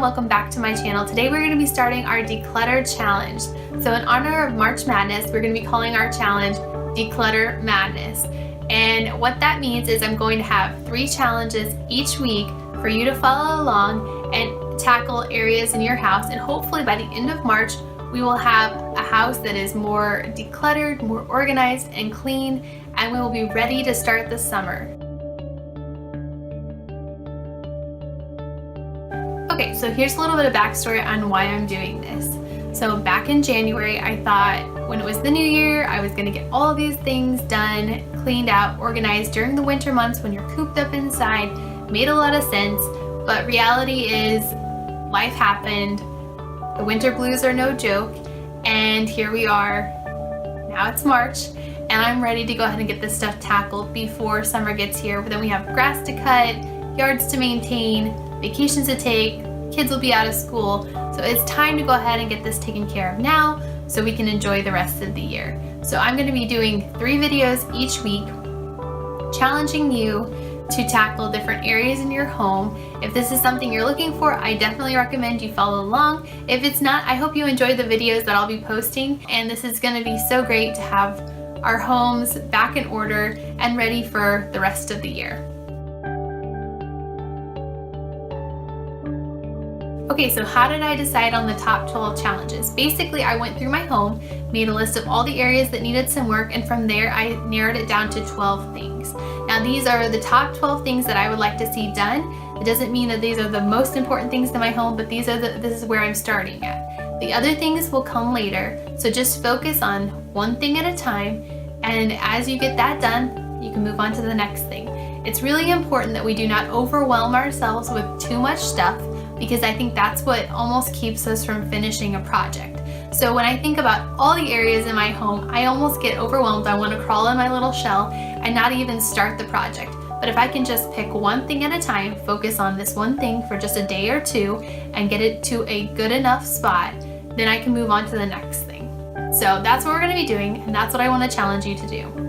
welcome back to my channel. Today we're going to be starting our Declutter Challenge. So in honor of March Madness, we're going to be calling our challenge Declutter Madness. And what that means is I'm going to have 3 challenges each week for you to follow along and tackle areas in your house. And hopefully by the end of March, we will have a house that is more decluttered, more organized and clean, and we will be ready to start the summer. Okay, so here's a little bit of backstory on why I'm doing this. So back in January, I thought when it was the new year, I was gonna get all of these things done, cleaned out, organized during the winter months when you're cooped up inside. Made a lot of sense, but reality is life happened. The winter blues are no joke, and here we are. Now it's March, and I'm ready to go ahead and get this stuff tackled before summer gets here. But then we have grass to cut, yards to maintain, vacations to take, kids will be out of school. So it's time to go ahead and get this taken care of now so we can enjoy the rest of the year. So I'm going to be doing 3 videos each week, challenging you to tackle different areas in your home. If this is something you're looking for, I definitely recommend you follow along. If it's not, I hope you enjoy the videos that I'll be posting, and this is going to be so great to have our homes back in order and ready for the rest of the year. Okay, so how did I decide on the top 12 challenges? Basically, I went through my home, made a list of all the areas that needed some work, and from there I narrowed it down to 12 things. Now these are the top 12 things that I would like to see done. It doesn't mean that these are the most important things to my home, but this is where I'm starting at. The other things will come later, so just focus on one thing at a time, and as you get that done, you can move on to the next thing. It's really important that we do not overwhelm ourselves with too much stuff, because I think that's what almost keeps us from finishing a project. So when I think about all the areas in my home, I almost get overwhelmed. I want to crawl in my little shell and not even start the project. But if I can just pick one thing at a time, focus on this one thing for just a day or 2 and get it to a good enough spot, then I can move on to the next thing. So that's what we're going to be doing, and that's what I want to challenge you to do.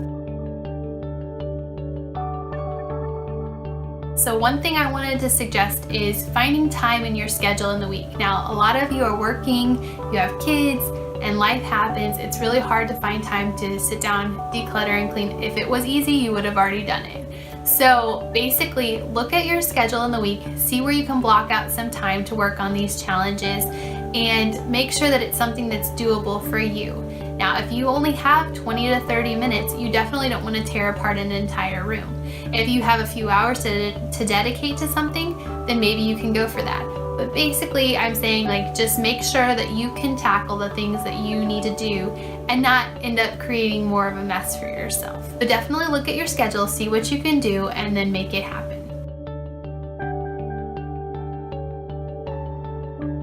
So one thing I wanted to suggest is finding time in your schedule in the week. Now, a lot of you are working, you have kids, and life happens. It's really hard to find time to sit down, declutter, and clean. If it was easy, you would have already done it. So basically, look at your schedule in the week, see where you can block out some time to work on these challenges, and make sure that it's something that's doable for you. Now, if you only have 20 to 30 minutes, you definitely don't want to tear apart an entire room. If you have a few hours to dedicate to something, then maybe you can go for that. But basically, I'm saying, like, just make sure that you can tackle the things that you need to do and not end up creating more of a mess for yourself. But definitely look at your schedule, see what you can do, and then make it happen.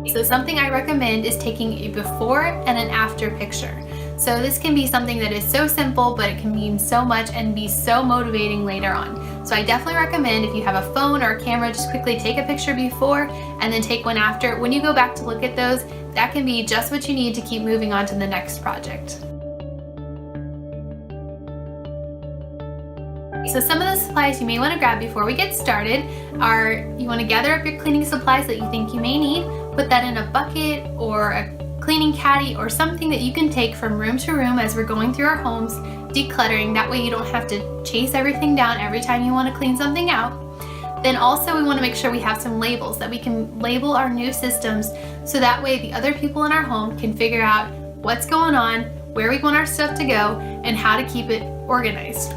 So something I recommend is taking a before and an after picture. So this can be something that is so simple, but it can mean so much and be so motivating later on. So I definitely recommend, if you have a phone or a camera, just quickly take a picture before and then take one after. When you go back to look at those, that can be just what you need to keep moving on to the next project. So some of the supplies you may want to grab before we get started are, you want to gather up your cleaning supplies that you think you may need, put that in a bucket or a cleaning caddy or something that you can take from room to room as we're going through our homes, decluttering. That way you don't have to chase everything down every time you want to clean something out. Then also we want to make sure we have some labels, that we can label our new systems, so that way the other people in our home can figure out what's going on, where we want our stuff to go, and how to keep it organized.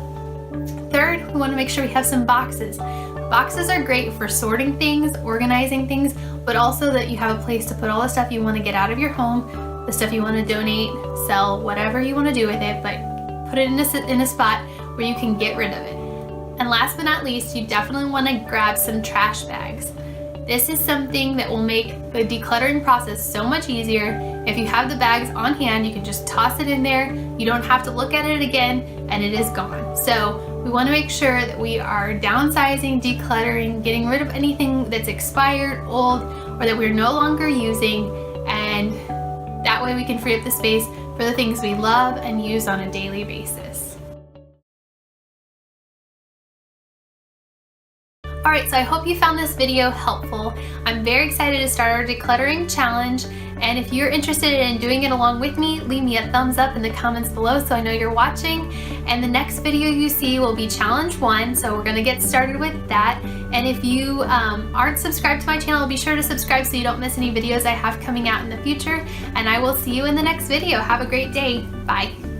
Third, we want to make sure we have some boxes. Boxes are great for sorting things, organizing things, but also that you have a place to put all the stuff you want to get out of your home, the stuff you want to donate, sell, whatever you want to do with it, but put it in a spot where you can get rid of it. And last but not least, you definitely want to grab some trash bags. This is something that will make the decluttering process so much easier. If you have the bags on hand, you can just toss it in there. You don't have to look at it again, and it is gone. So we want to make sure that we are downsizing, decluttering, getting rid of anything that's expired, old, or that we're no longer using, and that way we can free up the space for the things we love and use on a daily basis. Alright, so I hope you found this video helpful. I'm very excited to start our decluttering challenge, and if you're interested in doing it along with me, leave me a thumbs up in the comments below so I know you're watching. And the next video you see will be challenge 1, so we're going to get started with that. And if you aren't subscribed to my channel, be sure to subscribe so you don't miss any videos I have coming out in the future. And I will see you in the next video. Have a great day. Bye.